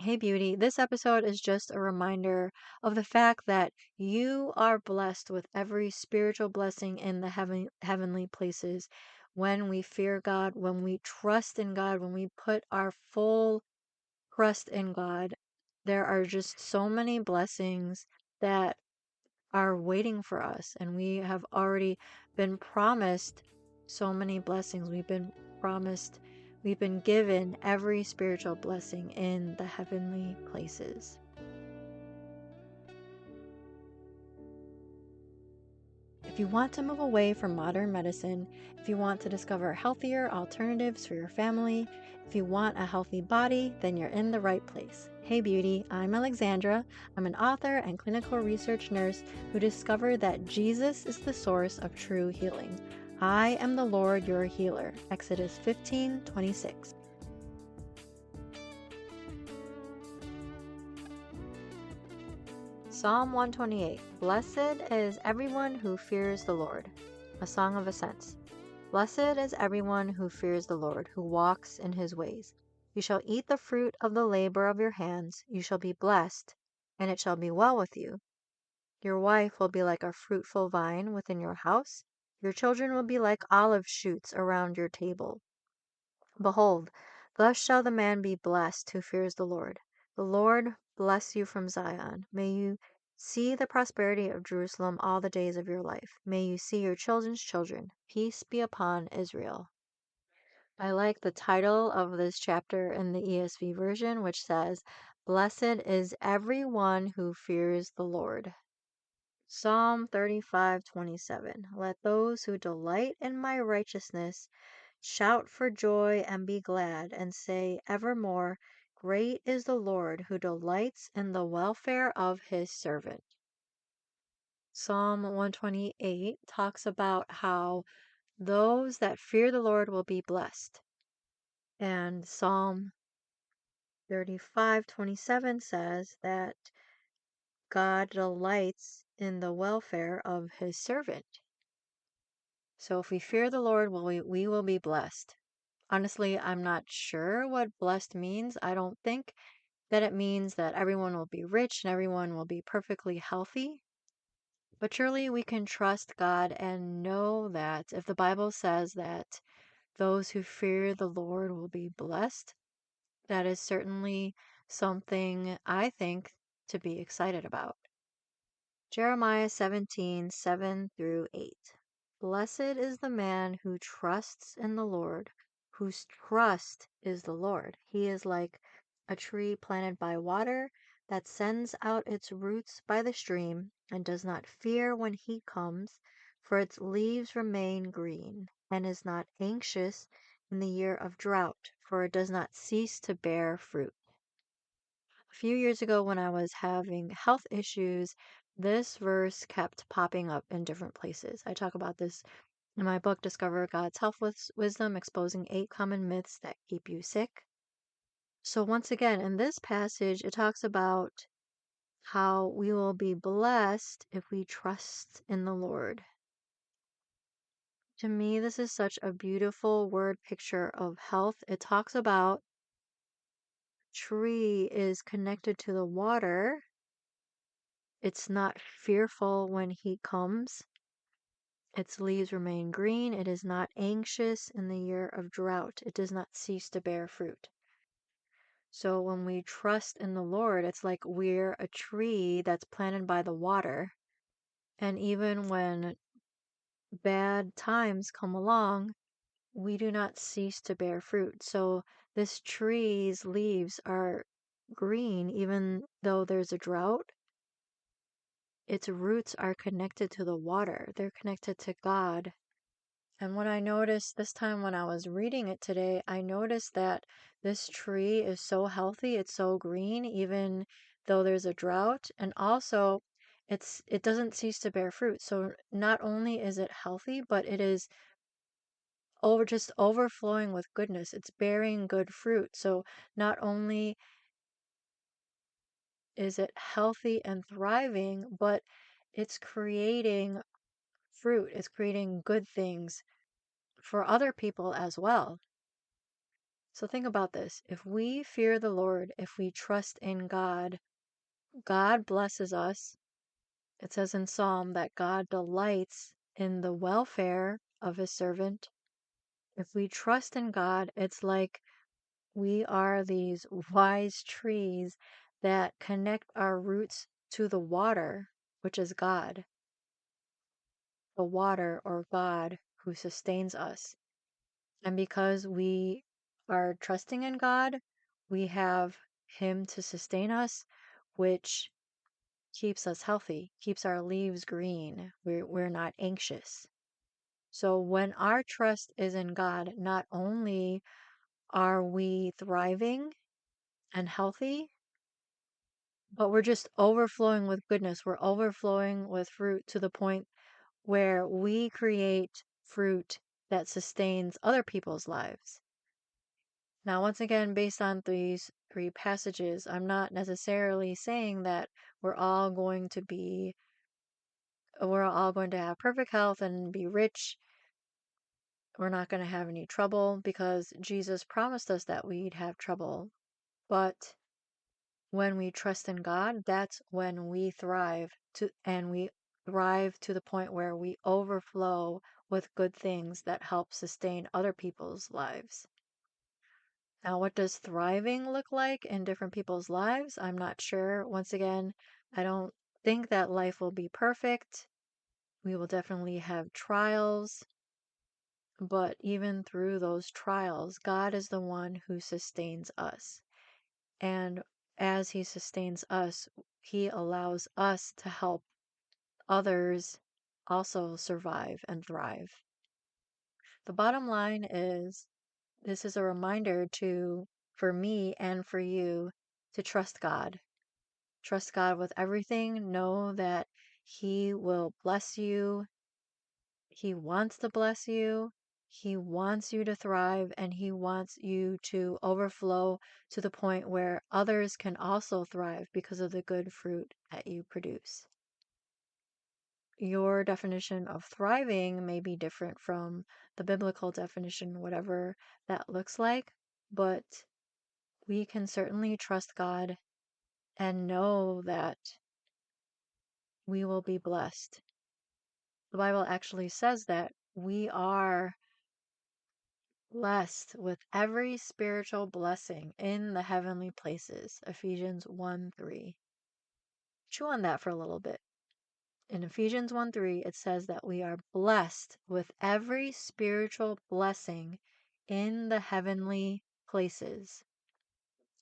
Hey, beauty. This episode is just a reminder of the fact that you are blessed with every spiritual blessing in the heavenly places. When we fear God, when we trust in God, when we put our full trust in God, there are just so many blessings that are waiting for us. And we have already been promised so many blessings. We've been given every spiritual blessing in the heavenly places. If you want to move away from modern medicine, if you want to discover healthier alternatives for your family, if you want a healthy body, then you're in the right place. Hey beauty, I'm Alexandra. I'm an author and clinical research nurse who discovered that Jesus is the source of true healing. I am the Lord your healer. Exodus 15:26. Psalm 128. Blessed is everyone who fears the Lord. A song of ascents. Blessed is everyone who fears the Lord, who walks in his ways. You shall eat the fruit of the labor of your hands. You shall be blessed, and it shall be well with you. Your wife will be like a fruitful vine within your house. Your children will be like olive shoots around your table. Behold, thus shall the man be blessed who fears the Lord. The Lord bless you from Zion. May you see the prosperity of Jerusalem all the days of your life. May you see your children's children. Peace be upon Israel. I like the title of this chapter in the ESV version, which says, Blessed is everyone who fears the Lord. Psalm 35:27. Let those who delight in my righteousness shout for joy and be glad, and say evermore, Great is the Lord who delights in the welfare of his servant. Psalm 128 talks about how those that fear the Lord will be blessed. And Psalm 35:27 says that God delights in the welfare of his servant. So if we fear the Lord, we will be blessed. Honestly, I'm not sure what blessed means. I don't think that it means that everyone will be rich and everyone will be perfectly healthy. But surely we can trust God and know that if the Bible says that those who fear the Lord will be blessed, that is certainly something I think to be excited about. Jeremiah 17:7 through 8. Blessed is the man who trusts in the Lord, whose trust is the Lord. He is like a tree planted by water that sends out its roots by the stream and does not fear when heat comes, for its leaves remain green, and is not anxious in the year of drought, for it does not cease to bear fruit. A few years ago, when I was having health issues, this verse kept popping up in different places. I talk about this in my book, Discover God's Health with Wisdom, Exposing 8 Common Myths That Keep You Sick. So, once again, in this passage, it talks about how we will be blessed if we trust in the Lord. To me, this is such a beautiful word picture of health. It talks about tree is connected to the water. It's not fearful when heat comes. Its leaves remain green. It is not anxious in the year of drought. It does not cease to bear fruit. So when we trust in the Lord, it's like we're a tree that's planted by the water. And even when bad times come along, we do not cease to bear fruit. So this tree's leaves are green even though there's a drought. Its roots are connected to the water. They're connected to God. And what I noticed this time when I was reading it today, I noticed that this tree is so healthy, it's so green, even though there's a drought. And also, it doesn't cease to bear fruit. So not only is it healthy, but it is just overflowing with goodness. It's bearing good fruit. So not only is it healthy and thriving, but it's creating fruit. It's creating good things for other people as well. So think about this. If we fear the Lord, if we trust in God, God blesses us. It says in Psalm that God delights in the welfare of his servant. If we trust in God, it's like we are these wise trees that connect our roots to the water, which is God, the water or God who sustains us. And because we are trusting in God, we have him to sustain us, which keeps us healthy, keeps our leaves green. We're not anxious. So when our trust is in God, not only are we thriving and healthy, but we're just overflowing with goodness. We're overflowing with fruit to the point where we create fruit that sustains other people's lives. Now, once again, based on these 3 passages, I'm not necessarily saying that we're all going to have perfect health and be rich. We're not going to have any trouble because Jesus promised us that we'd have trouble. But when we trust in God, that's when we thrive and we thrive to the point where we overflow with good things that help sustain other people's lives. Now, what does thriving look like in different people's lives? I'm not sure. Once again, I don't think that life will be perfect. We will definitely have trials, but even through those trials, God is the one who sustains us. And as he sustains us, he allows us to help others also survive and thrive. The bottom line is this is a reminder for me and for you to trust God. Trust God with everything. Know that he will bless you. He wants to bless you. He wants you to thrive and he wants you to overflow to the point where others can also thrive because of the good fruit that you produce. Your definition of thriving may be different from the biblical definition, whatever that looks like, but we can certainly trust God and know that we will be blessed. The Bible actually says that we are blessed with every spiritual blessing in the heavenly places. Ephesians 1:3. Chew on that for a little bit. In Ephesians 1:3, it says that we are blessed with every spiritual blessing in the heavenly places.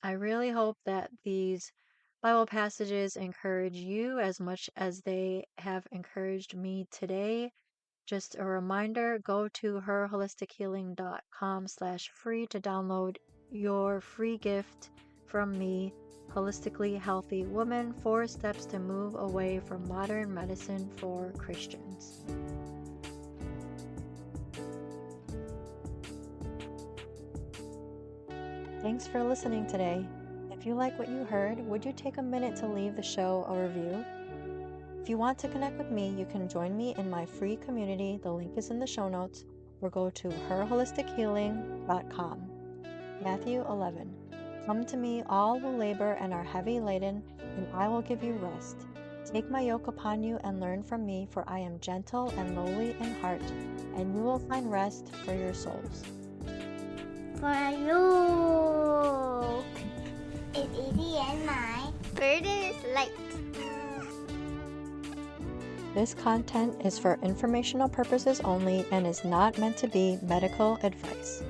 I really hope that these Bible passages encourage you as much as they have encouraged me today. Just a reminder, go to herholistichealing.com/free to download your free gift from me, Holistically Healthy Woman, 4 Steps to Move Away from Modern Medicine for Christians. Thanks for listening today. If you like what you heard, would you take a minute to leave the show a review? If you want to connect with me, you can join me in my free community. The link is in the show notes, or go to herholistichealing.com. Matthew 11. Come to me, all who labor and are heavy laden, and I will give you rest. Take my yoke upon you and learn from me, for I am gentle and lowly in heart, and you will find rest for your souls. For you is easy and my burden is light. This content is for informational purposes only and is not meant to be medical advice.